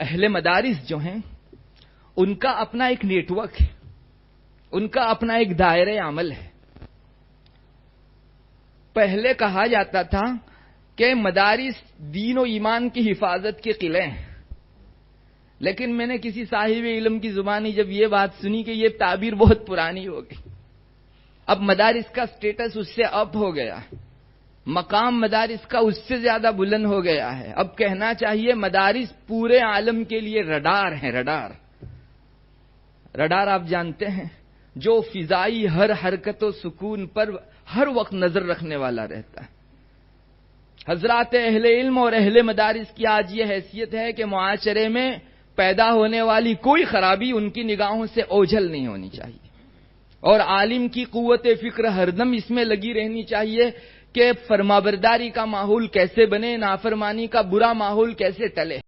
अहले मदारिस जो हैं उनका अपना एक नेटवर्क है, उनका अपना एक दायरे अमल है। पहले कहा जाता था कि मदारिस दीन और ईमान की हिफाजत के किले हैं, लेकिन मैंने किसी साहिब इल्म की जुबानी जब ये बात सुनी कि ये ताबीर बहुत पुरानी हो गई। अब मदारिस का स्टेटस उससे अप हो गया, मकाम मदारिस का उससे ज्यादा बुलंद हो गया है। अब कहना चाहिए मदारिस पूरे आलम के लिए रडार है। रडार रडार आप जानते हैं, जो फिजाई हर हरकत व सुकून पर हर वक्त नजर रखने वाला रहता है। हजरात अहले इल्म और अहले मदारिस की आज यह हैसियत है कि मुआशरे में पैदा होने वाली कोई खराबी उनकी निगाहों से ओझल नहीं होनी चाहिए, और आलिम की कुव्वत फिक्र हरदम इसमें लगी रहनी चाहिए कि फरमाबरदारी का माहौल कैसे बने, नाफरमानी का बुरा माहौल कैसे टले।